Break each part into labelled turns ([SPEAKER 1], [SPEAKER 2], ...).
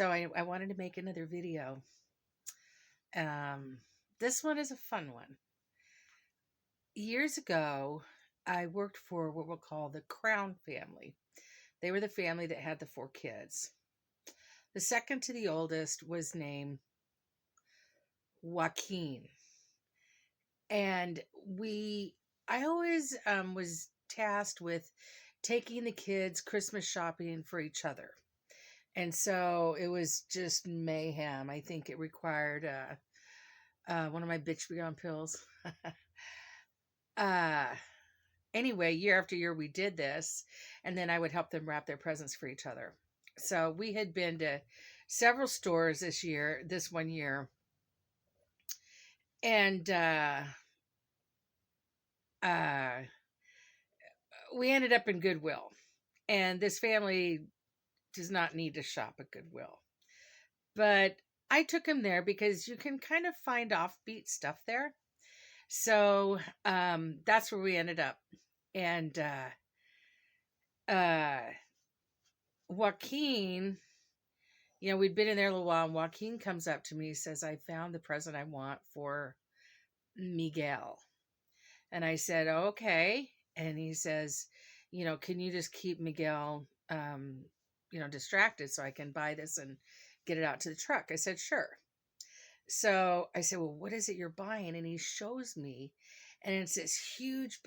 [SPEAKER 1] So I wanted to make another video. Um, this one is a fun one. Years ago, I worked for what we'll call the Crown family. They were the family that had the four kids. The second to the oldest was named Joaquin. And I always was tasked with taking the kids Christmas shopping for each other. And so it was just mayhem. I think it required one of my bitch beyond pills. uh, anyway, year after year, we did this, and then I would help them wrap their presents for each other. So we had been to several stores this one year, and uh, we ended up in Goodwill. And this family does not need to shop at Goodwill. But I took him there because you can kind of find offbeat stuff there. So that's where we ended up. And Joaquin, we'd been in there a little while, and Joaquin comes up to me, and says, I found the present I want for Miguel. And I said, okay. And he says, can you just keep Miguel, distracted so I can buy this and get it out to the truck? I said, sure. So I said, well, what is it you're buying? And he shows me, and it's this huge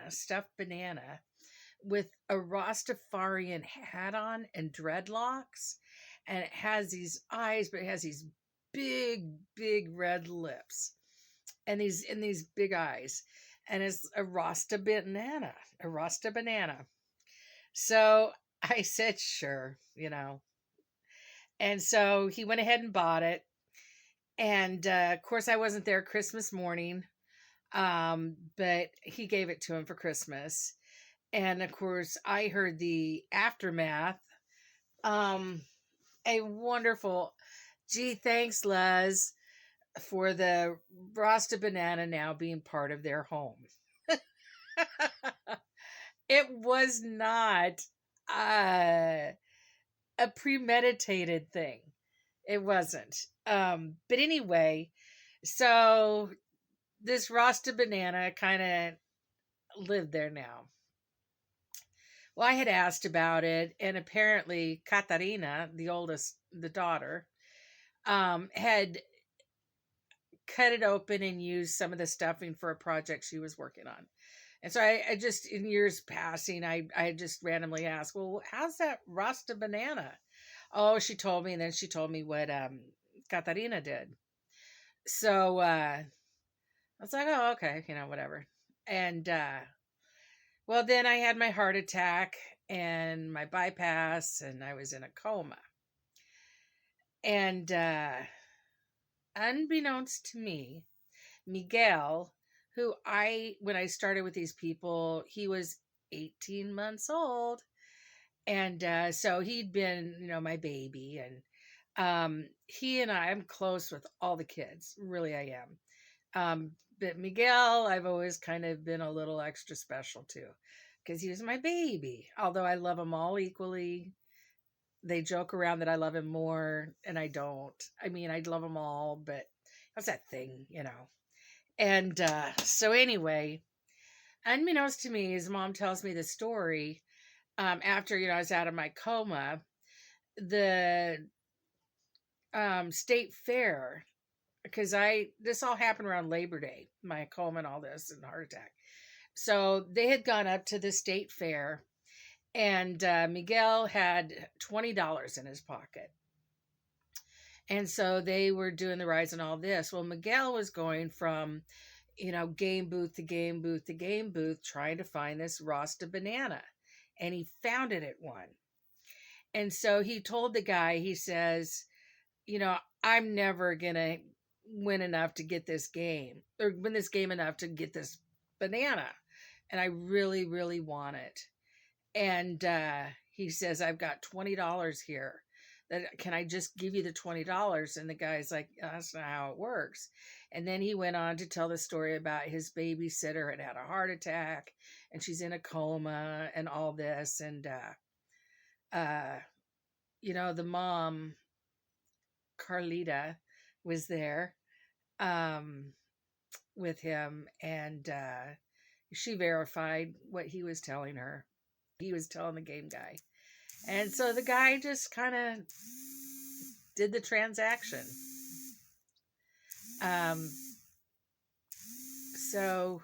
[SPEAKER 1] stuffed banana with a Rastafarian hat on and dreadlocks. And it has these eyes, but it has these big, big red lips and these big eyes. And it's a Rasta banana. So I said, sure, And so he went ahead and bought it. And of course, I wasn't there Christmas morning, but he gave it to him for Christmas. And of course, I heard the aftermath. A wonderful, gee, thanks, Les, for the Rasta Banana now being part of their home. It was not a premeditated thing. It wasn't. But anyway, so this Rasta Banana kind of lived there now. Well, I had asked about it, and apparently Katarina, the daughter, had cut it open and used some of the stuffing for a project she was working on. And so I just, in years passing, I just randomly asked, well, how's that Rasta Banana? Oh, she told me, and then she told me what Katarina did. So I was like, oh, okay, whatever. And well, then I had my heart attack and my bypass, and I was in a coma. And unbeknownst to me, Miguel, when I started with these people, he was 18 months old. And so he'd been, my baby. And he and I'm close with all the kids. Really, I am. But Miguel, I've always kind of been a little extra special too, because he was my baby. Although I love them all equally. They joke around that I love him more, and I don't. I mean, I love them all, but that's that thing, And so anyway, unbeknownst to me, his mom tells me the story. After, I was out of my coma, the state fair, because this all happened around Labor Day, my coma and all this and heart attack. So they had gone up to the state fair, and Miguel had $20 in his pocket. And so they were doing the rides and all this. Well, Miguel was going from, game booth to game booth to game booth, trying to find this Rasta Banana. And he found it at one. And so he told the guy, he says, I'm never going to win enough to get this game, or win this game enough to get this banana. And I really, really want it. And he says, I've got $20 here. Can I just give you the $20? And the guy's like, that's not how it works. And then he went on to tell the story about his babysitter had a heart attack, and she's in a coma and all this. And, the mom Carlita was there um, with him, and she verified what he was telling her. He was telling the game guy. And so the guy just kind of did the transaction. Um, so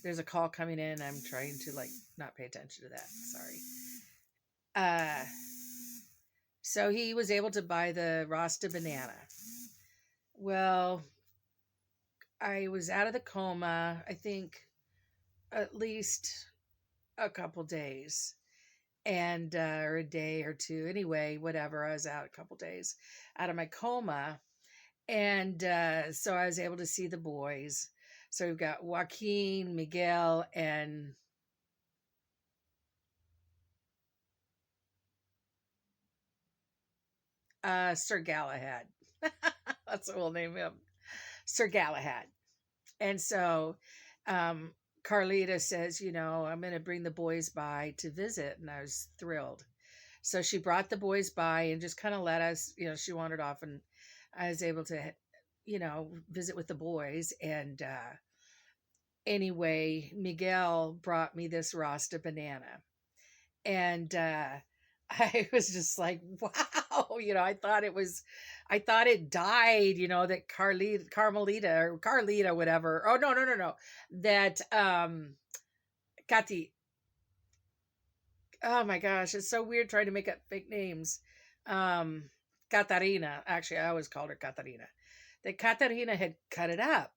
[SPEAKER 1] there's a call coming in. I'm trying to like not pay attention to that. Sorry. So he was able to buy the Rasta Banana. Well, I was out of the coma, I think at least a couple days and or a day or two. Anyway, whatever. I was out a couple days out of my coma. And so I was able to see the boys. So we've got Joaquin, Miguel, and Sir Galahad. That's what we'll name him. Sir Galahad. And so um, Carlita says, I'm going to bring the boys by to visit. And I was thrilled. So she brought the boys by and just kind of let us, she wandered off and I was able to, visit with the boys. And anyway, Miguel brought me this Rasta banana. And I was just like, wow, I thought it died, that Carlita, whatever. Oh, no. That, Kati, oh my gosh, it's so weird trying to make up fake names. Um, Katarina, actually, I always called her Katarina. That Katarina had cut it up.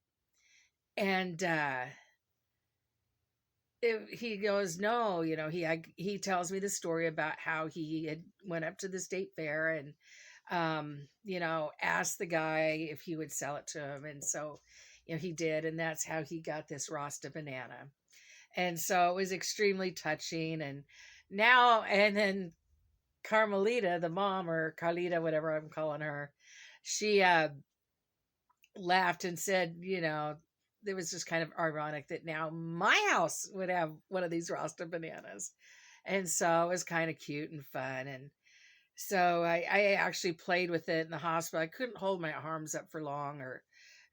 [SPEAKER 1] And, he goes, no, he tells me the story about how he had went up to the state fair and asked the guy if he would sell it to him. And so he did, and that's how he got this Rasta banana. And so it was extremely touching. And then Carmelita, the mom, or Carlita, whatever I'm calling her, she laughed and said, it was just kind of ironic that now my house would have one of these Rasta bananas. And so it was kind of cute and fun. And so I actually played with it in the hospital. I couldn't hold my arms up for long or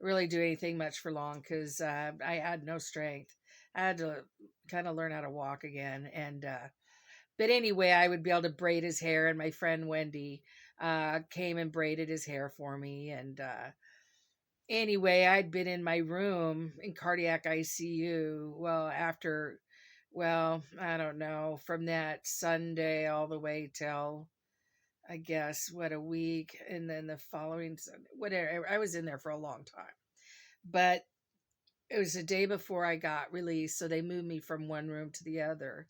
[SPEAKER 1] really do anything much for long because I had no strength. I had to kind of learn how to walk again. And but anyway, I would be able to braid his hair. And my friend Wendy came and braided his hair for me. And anyway, I'd been in my room in cardiac ICU. I don't know, from that Sunday all the way till, I guess, a week. And then the following Sunday, whatever. I was in there for a long time. But it was the day before I got released. So they moved me from one room to the other.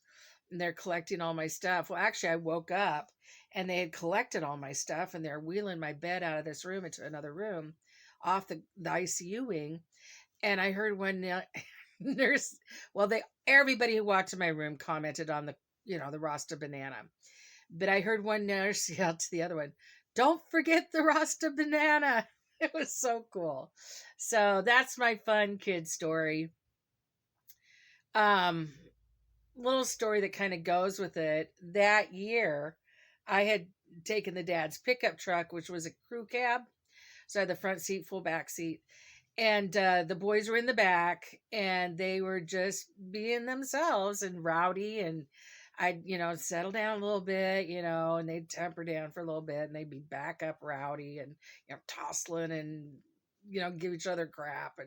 [SPEAKER 1] And they're collecting all my stuff. Well, actually, I woke up and they had collected all my stuff and they're wheeling my bed out of this room into another room off the ICU wing. And I heard one nurse, everybody who walked in my room commented on the Rasta banana. But I heard one nurse yell to the other one, "Don't forget the Rasta banana." It was so cool. So that's my fun kid story. Little story that kind of goes with it. That year, I had taken the dad's pickup truck, which was a crew cab. So I had the front seat, full back seat. And the boys were in the back and they were just being themselves and rowdy. And I'd, settle down a little bit, and they'd temper down for a little bit and they'd be back up rowdy and, tossling and, give each other crap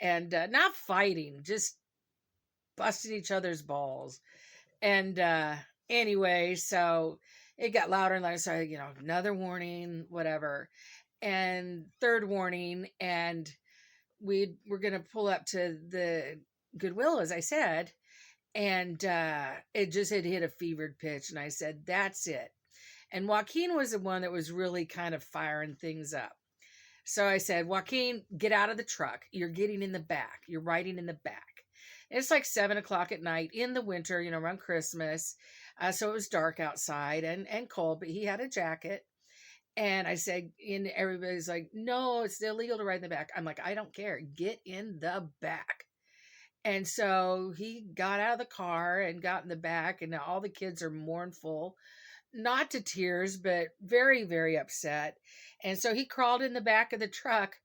[SPEAKER 1] and not fighting, just busting each other's balls. And anyway, so it got louder and louder. So, another warning, whatever. And third warning, and we're going to pull up to the Goodwill, as I said. And it just had hit a fevered pitch. And I said, that's it. And Joaquin was the one that was really kind of firing things up. So I said, Joaquin, get out of the truck. You're getting in the back. You're riding in the back. It's like 7:00 at night in the winter, around Christmas. So it was dark outside and cold, but he had a jacket. And I said, and everybody's like, no, it's illegal to ride in the back. I'm like, I don't care. Get in the back. And so he got out of the car and got in the back, and now all the kids are mournful. not to tears, but very, very upset. And so he crawled in the back of the truck,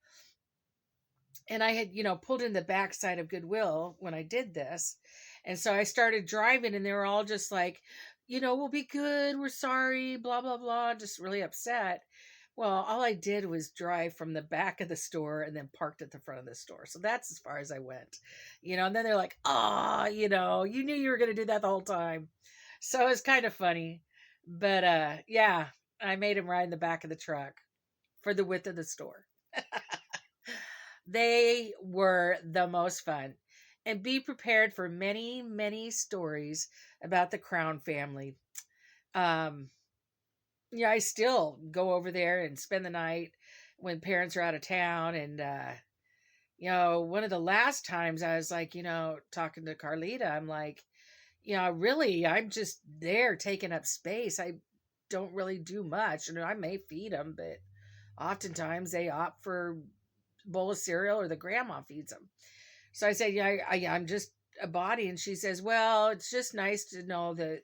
[SPEAKER 1] and I had, pulled in the backside of Goodwill when I did this. And so I started driving, and they were all just like, we'll be good. We're sorry, blah, blah, blah, just really upset. Well, all I did was drive from the back of the store and then parked at the front of the store. So that's as far as I went, and then they're like, you knew you were going to do that the whole time. So it's kind of funny. But yeah, I made him ride in the back of the truck for the width of the store. They were the most fun. And be prepared for many, many stories about the Crown family. Um, yeah, I still go over there and spend the night when parents are out of town. And, one of the last times I was like, talking to Carlita, I'm like, really, I'm just there taking up space. I don't really do much. I may feed them, but oftentimes they opt for a bowl of cereal or the grandma feeds them. So I said, yeah, I'm just a body. And she says, well, it's just nice to know that,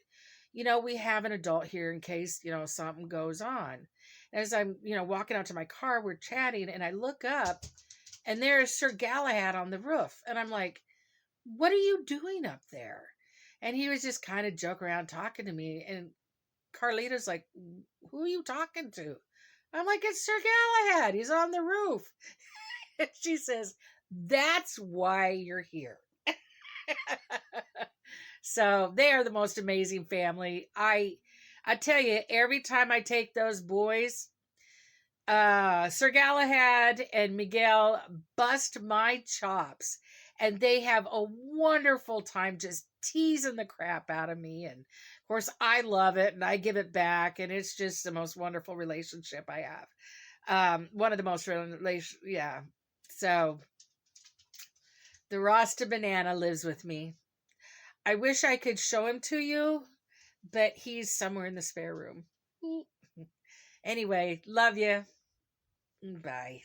[SPEAKER 1] we have an adult here in case, something goes on. As I'm, walking out to my car, we're chatting, and I look up, and there's Sir Galahad on the roof. And I'm like, what are you doing up there? And he was just kind of joking around talking to me. And Carlita's like, who are you talking to? I'm like, it's Sir Galahad. He's on the roof. And she says, that's why you're here. So they are the most amazing family. I tell you, every time I take those boys, Sir Galahad and Miguel bust my chops, and they have a wonderful time just teasing the crap out of me. And of course, I love it, and I give it back, and it's just the most wonderful relationship I have. One of the most yeah. So the Rasta Banana lives with me. I wish I could show him to you, but he's somewhere in the spare room. Anyway, love you. Bye.